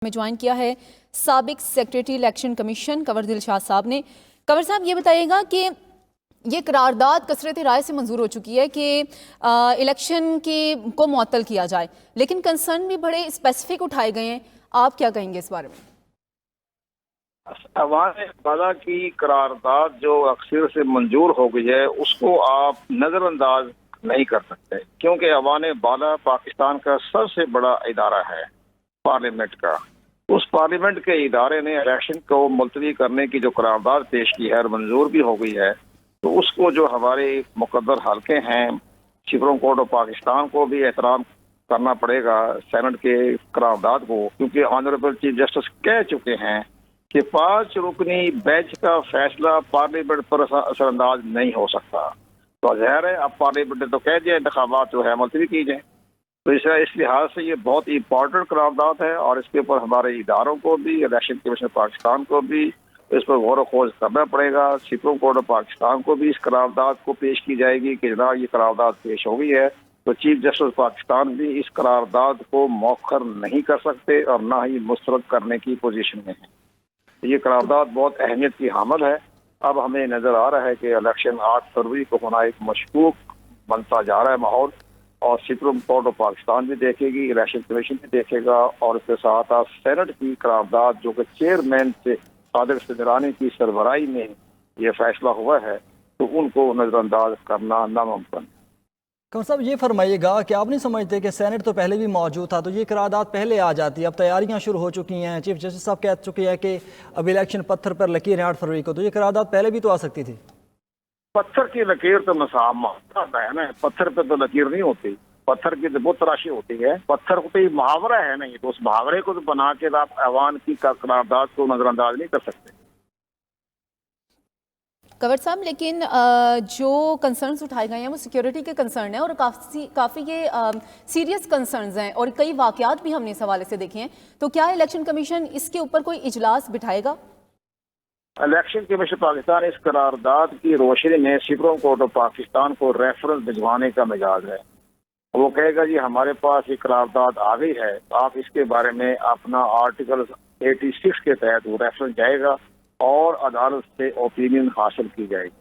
میں جوائن کیا ہے سابق سیکریٹری الیکشن کمیشن کنور دلشاد صاحب نے۔ کنور صاحب یہ بتائیے گا کہ یہ قرارداد کثرت رائے سے منظور ہو چکی ہے کہ الیکشن کو معطل کیا جائے، لیکن کنسرن بھی بڑے اسپیسیفک اٹھائے گئے ہیں، آپ کیا کہیں گے اس بارے میں؟ عوام بالا کی قرارداد جو اکثر سے منظور ہو گئی ہے اس کو آپ نظر انداز نہیں کر سکتے، کیونکہ عوام بالا پاکستان کا سب سے بڑا ادارہ ہے پارلیمنٹ کا۔ اس پارلیمنٹ کے ادارے نے الیکشن کو ملتوی کرنے کی جو قرارداد پیش کی ہے اور منظور بھی ہو گئی ہے، تو اس کو جو ہمارے مقدر حلقے ہیں سپریم کورٹ آف پاکستان کو بھی احترام کرنا پڑے گا سینٹ کے قرارداد کو، کیونکہ آنریبل چیف جسٹس کہہ چکے ہیں کہ 5 رکنی بینچ کا فیصلہ پارلیمنٹ پر اثر انداز نہیں ہو سکتا۔ تو ظاہر ہے اب پارلیمنٹ نے تو کہہ دیا انتخابات جو ہے ملتوی کی جائیں، تو اس لحاظ سے یہ بہت امپورٹنٹ قرارداد ہے اور اس کے اوپر ہمارے اداروں کو بھی، الیکشن کمیشن پاکستان کو بھی اس پر غور و خوض کرنا پڑے گا۔ سپریم کورٹ آف پاکستان کو بھی اس قرارداد کو پیش کی جائے گی کہ جناب یہ قرارداد پیش ہو گئی ہے، تو چیف جسٹس پاکستان بھی اس قرارداد کو مؤخر نہیں کر سکتے اور نہ ہی مسترد کرنے کی پوزیشن میں ہیں۔ یہ قرارداد بہت اہمیت کی حامل ہے۔ اب ہمیں نظر آ رہا ہے کہ الیکشن 8 فروری کو ہونا ایک مشکوک بنتا جا رہا ہے ماحول، اور سپریم کورٹ آف پاکستان بھی دیکھے گی، الیکشن کمیشن بھی دیکھے گا، اور اس کے ساتھ سینٹ کی قرارداد جو کہ چیئرمین سے صادق سدرانی کی سربراہی میں یہ فیصلہ ہوا ہے، تو ان کو نظر انداز کرنا ناممکن ہے۔ کنور صاحب یہ فرمائیے گا کہ آپ نہیں سمجھتے کہ سینٹ تو پہلے بھی موجود تھا، تو یہ قرارداد پہلے آ جاتی، اب تیاریاں شروع ہو چکی ہیں، چیف جسٹس صاحب کہہ چکے ہیں کہ اب الیکشن پتھر پر لکیر ہے 8 فروری کو، تو یہ قرارداد پہلے بھی تو آ سکتی تھی۔ پتھر کی لکیر تو محاورہ ہے نا، پتھر پہ تو لکیر نہیں ہوتی، پتھر کی تو بہت تراشی ہوتی ہے، پتھر کو محاورہ ہے نا، یہ تو اس محاورے کو تو بنا کے آپ ایوان کی قرارداد کو نظر انداز نہیں کر سکتے۔ کنور صاحب لیکن جو کنسرنز اٹھائے گئے ہیں وہ سیکیورٹی کے کنسرن ہیں، اور کافی یہ سیریس کنسرنز ہیں، اور کئی واقعات بھی ہم نے اس حوالے سے دیکھے ہیں، تو کیا الیکشن کمیشن اس کے اوپر کوئی اجلاس بٹھائے گا؟ الیکشن کمیشن پاکستان اس قرارداد کی روشنی میں سپریم کورٹ آف پاکستان کو ریفرنس بھجوانے کا مزاج ہے۔ وہ کہے گا جی ہمارے پاس یہ قرارداد آ گئی ہے، آپ اس کے بارے میں اپنا آرٹیکل 86 کے تحت وہ ریفرنس جائے گا اور عدالت سے اوپینین حاصل کی جائے گی۔